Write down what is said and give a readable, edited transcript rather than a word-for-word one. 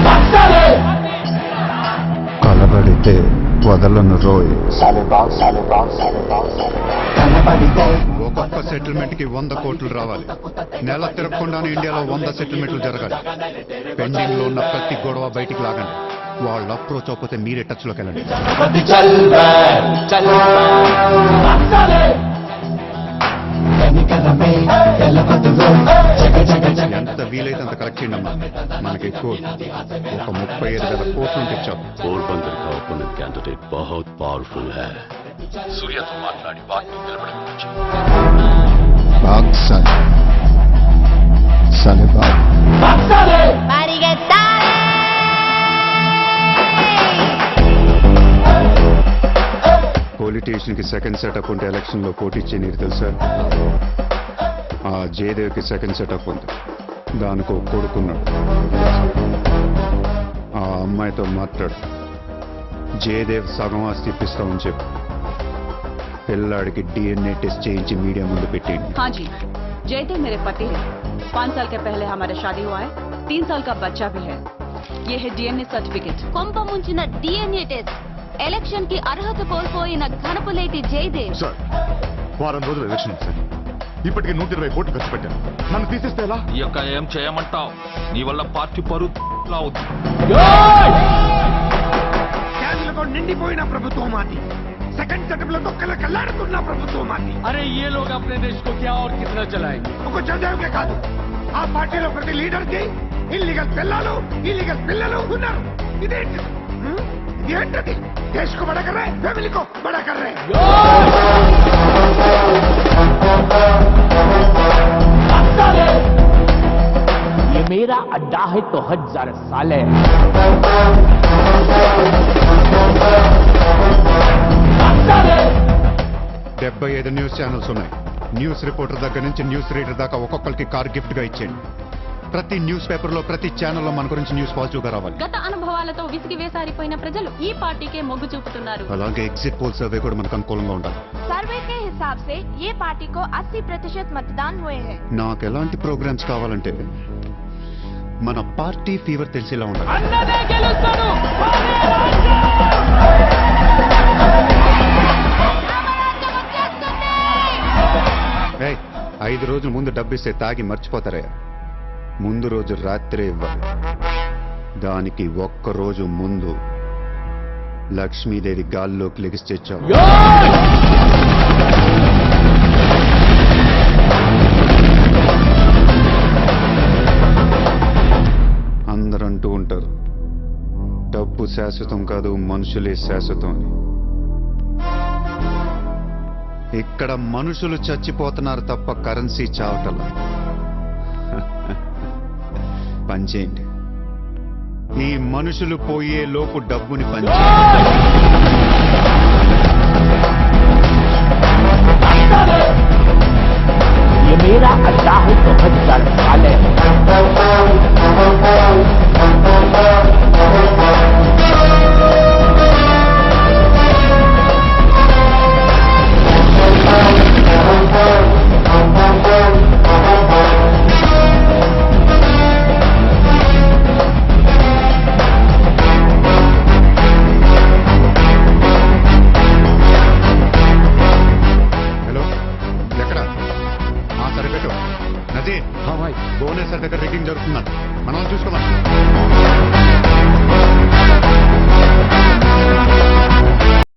బాక్సాలి కలబడితే వదలను రోయ్. ఒక్కొక్క సెటిల్మెంట్ కి 100 కోట్లు రావాలి. నెల తిరగకుండానే ఇండియాలో 100 సెటిల్మెంట్లు జరగాలి. పెండింగ్ లో ఉన్న ప్రతి గొడవ బయటికి లాగండి. వాళ్ళు అప్రోచ్ అవ్వకపోతే మీరే టచ్ లోకి వెళ్ళండి. ఎంత వీలైతే అంత కరెక్ట్ చేయండి అమ్మా. మనకి ఎక్కువ ఒక 35,000 కోట్లు ఉంటే చాలు. పోర్బందర్ का ओपोनेंट कैंडिडेट बहुत पावरफुल है. सूर्यతో మాట్లాడి వాటిని నిలబడవచ్చు. బాక్సాలి సాలే బాక్సాలి. పొలిటీషియన్ కి సెకండ్ సెటప్ ఉంటే ఎలక్షన్ లో పోటీ చేయనీరు తెలుసా? ఆ జయదేవ్ కి సెకండ్ సెటప్ ఉంది. దానికో కొడుకున్నాడు. ఆ అమ్మాయితో మాట్లాడు. జయదేవ్ సగం ఆస్తి ఇప్పిస్తామని చెప్పు. పిల్లాడికి DNA टेस्ट చేయించి మీడియా ముందు పెట్టేయండి. हाँ जी, जयदेव मेरे पति है. 5 साल के पहले हमारा शादी हुआ है. 3 साल का बच्चा भी है. ये है DNA सर्टिफिकेट. కొంప ముంచిన DNA టెస్ట్. ఎలక్షన్ కి అర్హత కోల్పోయిన ఘనపులేటి జయదేవ్. సార్, వారం రోజులు ఎలక్షన్ ఉంది సార్. ఇప్పటికే 120 కోట్లు ఖర్చు పెట్టాను. నన్ను తీసేస్తే ఎలా? ఈ యొక్క ఏం చేయమంటావు? నీ వల్ల పార్టీ పరువు అవుతుంది. క్యాన్లతో నిండిపోయిన ప్రభుత్వం మాది. సెకండ్ సెటప్ లో కళ్ళాడుతున్న ప్రభుత్వం మాది. అరే ये लोग अपने देश को क्या और कितना चलाएंगे? ఒక జయదేవ్కే కాదు, ఆ పార్టీలో ప్రతి లీడర్ కి ఇల్లీగల్ పిల్లలు ఇల్లీగల్ పిల్లలు ఉన్నారు. ఇదేంటి ఇదేంటది? దేశ్ को बड़ा कर रहे, फैमिली को बड़ा कर रहे. ये मेरा अड्डा है तो हजार साले. 75 న్యూస్ ఛానల్స్ ఉన్నాయి. న్యూస్ రిపోర్టర్ దగ్గర నుంచి న్యూస్ రీడర్ దాకా ఒక్కొక్కరికి కార్ గిఫ్ట్ గా ఇచ్చేయండి. ప్రతి న్యూస్ పేపర్ లో ప్రతి ఛానల్లో మన గురించి న్యూస్ పాజిటివ్ గా రావాలి. గత అనుభవాలతో విసిగి వేసారిపోయిన ప్రజలు ఈ పార్టీకే మొగ్గు చూపుతున్నారు. అలాగే ఎగ్జిట్ పోల్ సర్వే కూడా మనకు అనుకూలంగా ఉండాలి. सर्वे के हिसाब से ये पार्टी को 80% मतदान हुए हैं. నాకు ఎలాంటి ప్రోగ్రామ్స్ కావాలంటే మన పార్టీ ఫీవర్ తెలిసేలా ఉండాలి. అన్నదే గెలుస్తాడు. ఏయ్, 5 రోజుల ముందు డబ్బిస్తే తాగి మర్చిపోతారే. ముందు రోజు రాత్రే ఇవ్వాలి. దానికి ఒక్క రోజు ముందు లక్ష్మీదేవి గాల్లోకి లెగిసి తెచ్చావు. అందరూ అంటూ ఉంటారు డబ్బు శాశ్వతం కాదు, మనుషులే శాశ్వతం అని. ఇక్కడ మనుషులు చచ్చిపోతున్నారు తప్ప కరెన్సీ చావటల. పనిచేయండి. ఈ మనుషులు పోయే లోపు డబ్బుని పంచేయండి. ये मेरा अड्डा है तो हजार साले. హలో, ఎక్కడ? సరే పెట్టు. నజీర్, బోనస్ దగ్గర రిగ్గింగ్ జరుగుతుందని మనం చూసుకోమని.